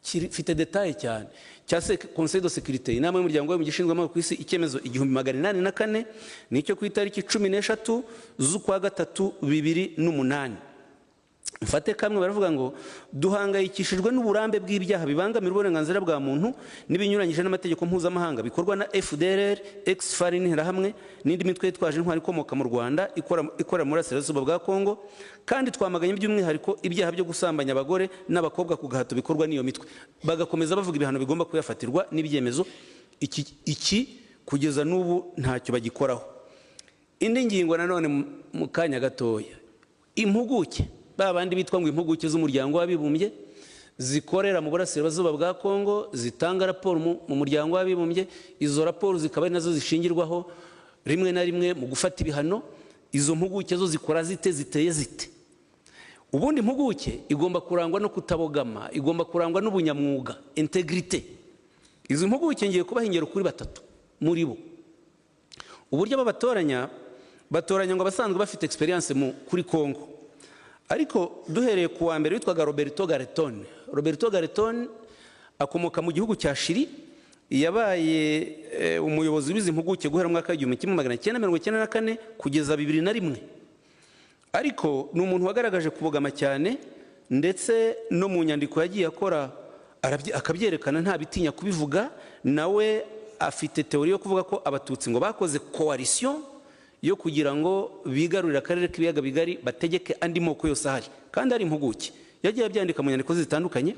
S1: kifite detail cyane cya Conseil de Sécurité, inama y'umuryango w'abishinzwe amahoro ku isi, icyemezo 1804 nicyo ku itariki 13 z'ukwa gatatu 2008. Mfate kamwe, baravuga ngo duhangayikishijwe n'uburambe bw'ibyaha bibangamira uburenganzira bwa muntu n'ibinyuranyije n'amategeko mpuzamahanga bikorwa na FDLR, ex-FARC n'interahamwe n'indi mitwe yitwaje intwari ikomoka mu Rwanda ikora muri Burasirazuba bwa Kongo, kandi twamaganye by'umwihariko ibyaha byo gusambanya abagore n'abakobwa ku gahato bikorwa n'iyo mitwe. Bagakomeza bavuga ibihano bigomba kuyafatirwa n'ibyemezo. Iki kugeza n'ubu ntacyo bagikoraho. Indi ngingo nanone mu kanya gatoya, impuguke, babandi bitwa ngo impuguke z'umuryango w'abibumbye zikorera mu Burasirazuba bwa Kongo, zitanga raporo mu muryango w'abibumbye. Izo raporo zikaba nazo zishingirwaho rimwe na rimwe mu gufata ibihano. Izo mpuguke zo zikora ziteye zite? Ubundi impuguke igomba kurangwa no kutabogama, igomba kurangwa n'ubunyamwuga, integrite. Izo mpuguke ngiye kubaha ingero kuri 3 muri bo. Uburyo batoranya ngo abasanzwe bafite experience kuri Kongo. Ariko duhereye ku wa mbere witwaga Roberto Gareton. Roberto Gareton akomoka mu gihugu cya Chili, yabaye umuyobozi w'izi mpuguke guhera mu mwaka wa 1994 kugeza 2001. Ariko ni umuntu wagaragaje kubogama cyane, ndetse no mu nyandiko yagiye akora akabyerekana nta bitinya kubivuga. Nawe afite teori yo kuvuga ko abatutsi ngo bakoze coalition yo kugira ngo bigarurira akarere k'ibiyaga bigari, bategeke andi moko yose ahari, kandi ari impuguke. Yagiye abyandika mu nyandiko zitandukanye,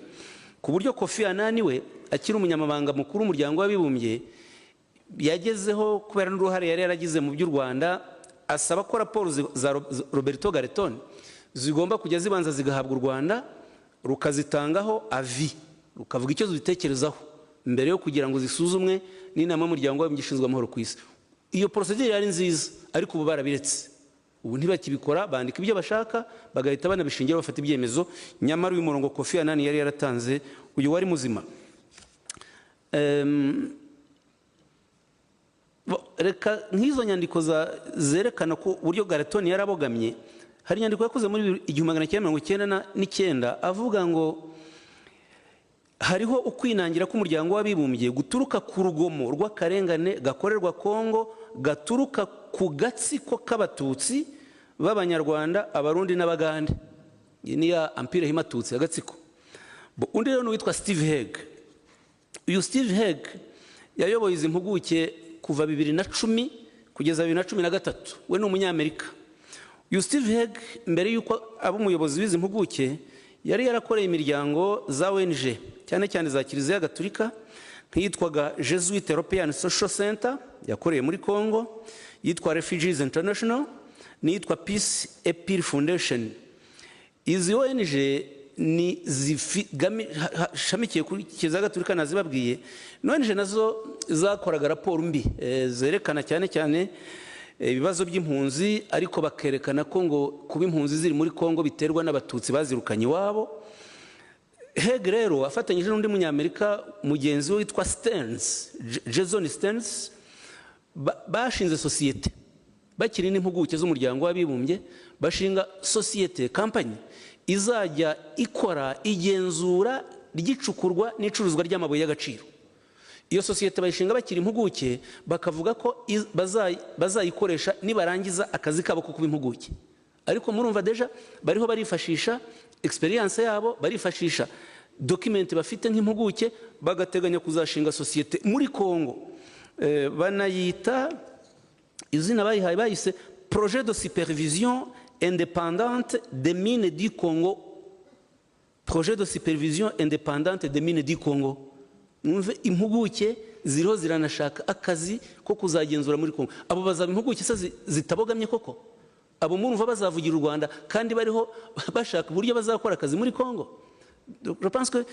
S1: ku buryo Kofi Annan we akiri umunyamabanga mukuru w'umuryango w'abibumbye yagezeho kubera n'uruhare yari yaragize mu by'u Rwanda, asaba ko raporo za Roberto Garetoni zigomba kujya zibanza zigahabwa u Rwanda rukazitangaho avi, rukavuga icyo zibitekerezaho mbere yo kugira ngo zisuzumwe n'inama y'umuryango w'abibumbye ishinzwe amahoro ku isi. Iyo procedure yari nziza, ariko ubu barabiretse. Ubu ntibakibikora, bandika ibyo bashaka bagahita banabishingira bafata ibyemezo. Nyamara uyu murongo Kofi Annan yari yaratanze uyu wari muzima. Reka nk'izo nyandiko zerekana ko uburyo Garetoni yarabogamye, hari inyandiko yakoze muri 1999 avuga ngo hariho ukwinangira k'umuryango w'abibumbye guturuka ku rugomo rw'akarengane gakorerwa Kongo, gaturuka ku gatsiko k'abatutsi b'abanyarwanda, abarundi n'abagande. Iyi ni ya empire himatutsi agatsiko. Undi rero witwa Steve Hague. Uyu Steve Hague yayoboye izi mpuguke kuva 2010 kugeza 2013. We ni umunyamerika. Uyu Steve Hague mbere yuko aba umuyobozi w'izi mpuguke yari yarakoreye imiryango za ONG cyane cyane za Kiliziya Gatolika nk'iyitwaga Jesuit European Social Center yakoreye muri Congo, yitwa Refugees International n'iyitwa Peace Appeal Foundation. Izi ONG ni shamikiye kuri Kiliziya Gatolika nazibabwiye. ONG nazo zakoraga raporo mbi zerekana cyane cyane ibibazo by'impunzi, ariko bakerekana ko ngo kuba impunzi ziri muri Kongo biterwa n'abatutsi bazirukanye iwabo. Hague rero afatanyije n'undi munyamerika mugenzi we witwa Stearns, Jason Stearns, bashinze sosiyete bakiri n'impuguke z'umuryango w'abibumbye, bashinga sosiyete company izajya ikora igenzura ry'icukurwa n'icuruzwa ry'amabuye y'agaciro. Iyo sosiyete bayishinga bakiri impuguke, bakavuga ko bazayikoresha nibarangiza akazi kabo ko kuba impuguke. Ariko murumva deja bariho barifashisha experience yabo, barifashisha document bafite nk'impuguke, bagateganya kuzashinga sosiyete muri Kongo. Banayita izina bayihaye bayise Projet de supervision indépendante des mines du Congo. Projet de supervision indépendante des mines du Congo. Numve impuguke ziriho ziranashaka akazi ko kuzagenzura muri Kongo. Abo bazaba impuguke zitabogamye koko? Abo murumva bazavugira u Rwanda kandi bariho bashaka uburyo bazakora akazi muri Kongo? Je pense que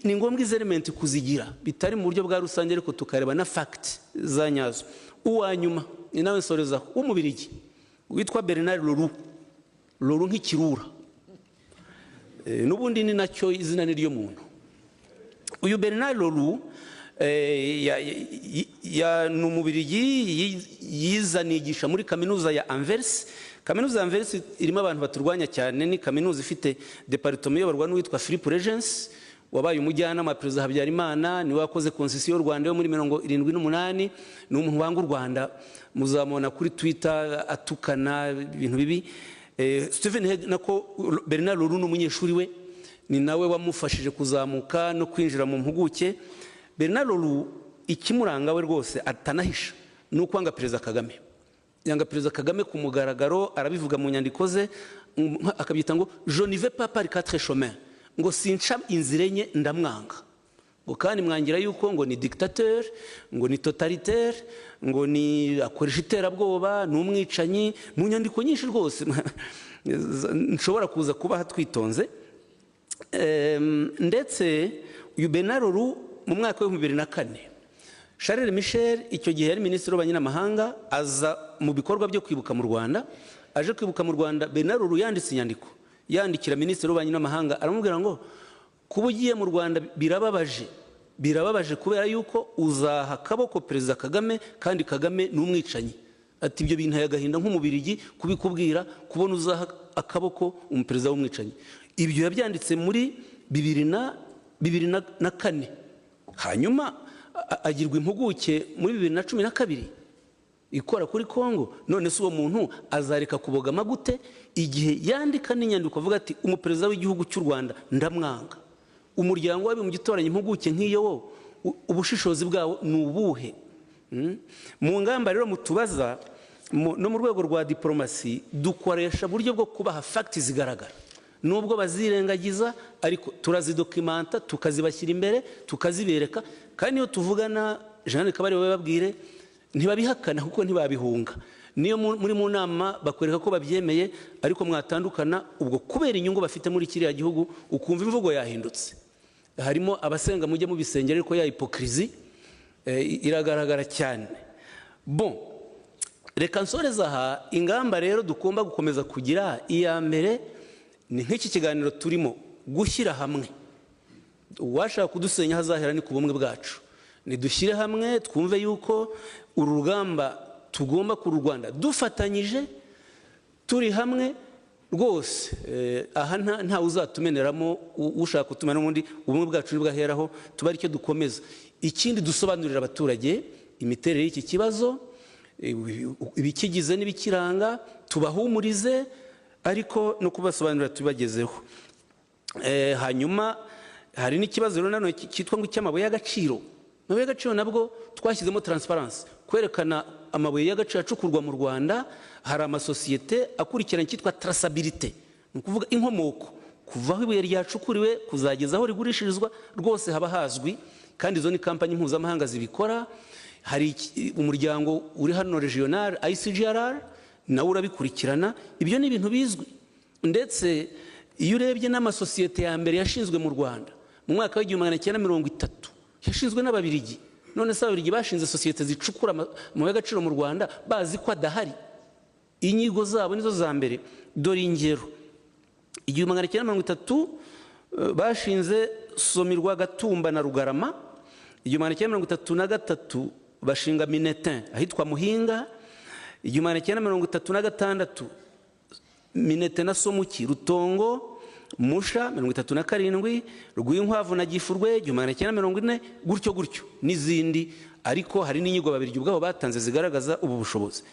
S1: ni ngombwa izi element kuzigira bitari mu buryo bwa rusange, ariko tukareba na fact za nyazo. Uwanyuma ni nawe nsoreza w'umubirigi witwa Bernard Leroux nk'ikirura. N'ubundi ni nacyo izina ni ryo muntu. Uyu Bernard Leroux ni umubirigi yizanigisha muri kaminuza ya Anvers. Kaminuza ya Anvers irimo abantu baturwanya cyane, ni kaminuza ifite departement iyoborwa n'uwitwa Philippe Regens, wabaye umujyanama wa Perezida Habyarimana, niwe wakoze constitution y'u Rwanda yo muri 78. Ni umuntu wanga u Rwanda, muzamubona kuri Twitter atukana ibintu bibi. Stephen Hague nako Bernard Leroux n'umunyeshuri we, ni nawe wamufashije kuzamuka no kwinjira mu mpuguke. Bernard Leroux ikimuranga we rwose atanahisha nuko anga Perezida Kagame. Yanga Perezida Kagame ku mugaragaro, arabivuga mu nyandiko ze, akabyita ngo je ne vais pas par quatre chemins, ngo sinca inzira enye ndamwanga. Ngo kandi mwangira yuko ngo ni dictateur, ngo ni totalitaire, ngo ni akoresha iterabwoba, n'umwicanyi, mu nyandiko nyinshi rwose nshobora kuza kuba hatwitonze. Ndetse uyu Bernard Leroux mu mwaka wa 2004, Charles Michel icyo gihe yari minisitiri w'abanyamahanga, aza mu bikorwa byo kwibuka mu Rwanda. Aje kwibuka mu Rwanda, Bernard Leroux yanditse inyandiko yandikira minisitiri w'abanyamahanga, aramubwira ngo kuba ugiye mu Rwanda birababaje kubera yuko uzaha akaboko Perezida Kagame, kandi Kagame ni umwicanyi. Ati ibyo bintu yagahinda nk'umubirigi kubikubwira, kubona uzaha akaboko umuperezida w'umwicanyi. Ibyo yabyanditse muri 2004. Hanyuma agirwa impuguke muri 2012 ikora kuri Kongo. None se uwo muntu azareka kubogama gute igihe yandika n'inyandiko avuga ati umuperezida w'igihugu cy'u Rwanda ndamwanga? Umuryango w'abibumbye utoranya impuguke nk'iyo wo, ubushishozi bwawo ni ubuhe? Mu ngamba rero mutubaza no mu rwego rwa diplomasi, dukoresha buryo bwo kubaha facts zigaragara, nubwo bazirengagiza ariko turazidokimanta, tukazibashyira imbere, tukazibereka. Kandi iyo tuvugana Jean Kabari bababwire ntibabihakana kuko ntibabihunga. niyo muri mu nama bakwereka ko babyemeye ariko mwatandukana ubwo kubera inyungu bafite muri kiriya gihugu ukumva imvugo yahindutse. Harimo abasenga mujye mubisengera ariko ya hypocrisie iragaragara cyane. Bon, reka nsoreza aha. Ingamba rero dugomba gukomeza kugira, iya mbere ni nk'iki kiganiro turimo, gushyira hamwe. Uwashaka kudusenya hazahera ni ku bumwe bwacu. Nidushyire hamwe twumve yuko uru rugamba tugomba kururwana dufatanyije, turi hamwe rwose. Aha nta uzatumeneramo, ushaka kutumena n'ubundi ubumwe bwacu nibwaheraho tuba aricyo dukomeza. Ikindi dusobanurira abaturage imiterere y'iki kibazo, ibikigize n'ibikiranga, tubahumurize ariko no kubasobanurira tubagezeho. Hanyuma hari n'ikibazo rero nanone cyitwa ngo cy'amabuye y'agaciro. Amabuye y'agaciro nabwo twashyizemo transparency, kwerekana amabuye y'agaciro acukurwa mu Rwanda. Hari amasosiyete akurikirana cyitwa traçabilité, ni ukuvuga inkomoko kuva aho ibuye ryacukuriwe kuzageza aho rigurishirizwa, rwose haba hazwi, kandi izo ni kampani mpuzamahanga zibikora. Hari umuryango uri hano regional ICGLR nawe urabikurikirana. Ibyo ni ibintu bizwi, ndetse iyo urebye n'amasosiyete ya mbere yashinzwe mu Rwanda mu mwaka w'1930 yashinzwe n'Ababiligi. None se Ababiligi bashinze sosiyete zicukura amabuye y'agaciro mu Rwanda bazi ko adahari? Inyigo zabo nizo za mbere. Dore ingero: 1930 bashinze Somirwa, Gatumba na Rugarama. 1933 bashinga Minetin ahitwa Muhinga. 1936 Minetin na Somuki, Rutongo, Musha. 1937 Rwinkwavu na Gifurwe. 1940 gutyo gutyo n'izindi. Ariko hari n'inyigo Ababiligi ubwabo batanze zigaragaza ubu bushobozi.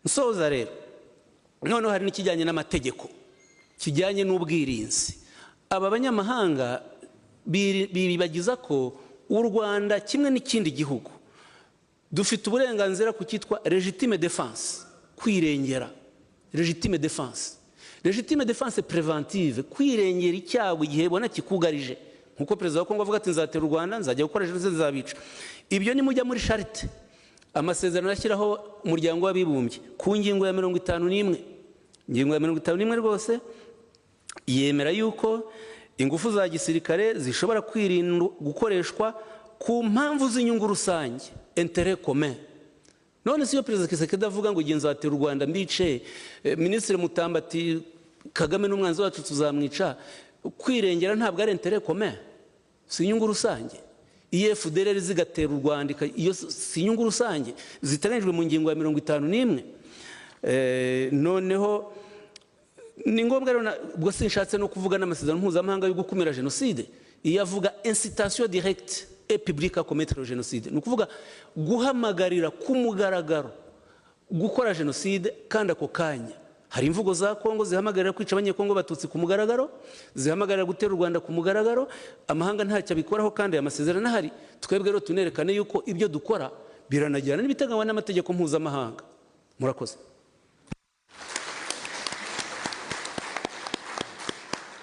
S1: Nsoza rero, noneho hari n'ikijyanye n'amategeko, kijyanye n'ubwirinzi. Aba banyamahanga bibagiza ko u Rwanda kimwe n'ikindi gihugu dufite uburenganzira ku cyitwa legitime défense, kwirengera. Legitime défense, legitime défense préventive, kwirengera icyago igihe bona kikugarije. Nkuko perezida wa Kongo avuga ati nzatera u Rwanda, nzajya gukora jenoside, nzabica. Ibyo ni mujya muri charte, amasezerano yashyiraho umuryango w'abibumbye ku ngingo ya 51. Ingingo ya 51 rwose yemera yuko ingufu za gisirikare zishobora kwirinda gukoreshwa ku mpamvu z'inyungu rusange, intérêt commun. None si yo perezida Kisekedi avuga ngo nzatera u Rwanda mbice, Minisitiri Mutambati Kagame n'umwanzi wacu tuzamwica, kwirengera ntabwo ari intérêt commun, si inyungu rusange. FDLR zigatera u Rwanda, iyo si inyungu rusange ziteganyijwe mu ngingo ya 51. Noneho ni ngombwa rero ubwo sinshatse no kuvuga n'amasezerano mpuzamahanga yo gukumira jenoside. Iyo avuga incitation directe et publique à commettre jenoside, ni ukuvuga guhamagarira ku mugaragaro gukora jenoside. Kandi ako kanya hari imvugo za Kongo zihamagarira kwica abanyekongo batutsi ku mugaragaro, zihamagarira gutera u Rwanda ku mugaragaro. Amahanga ntacyo abikoraho kandi aya masezerano ahari. Twebwe rero tunerekane yuko ibyo dukora biranagirana n'ibiteganywa n'amategeko mpuzamahanga. Murakoze.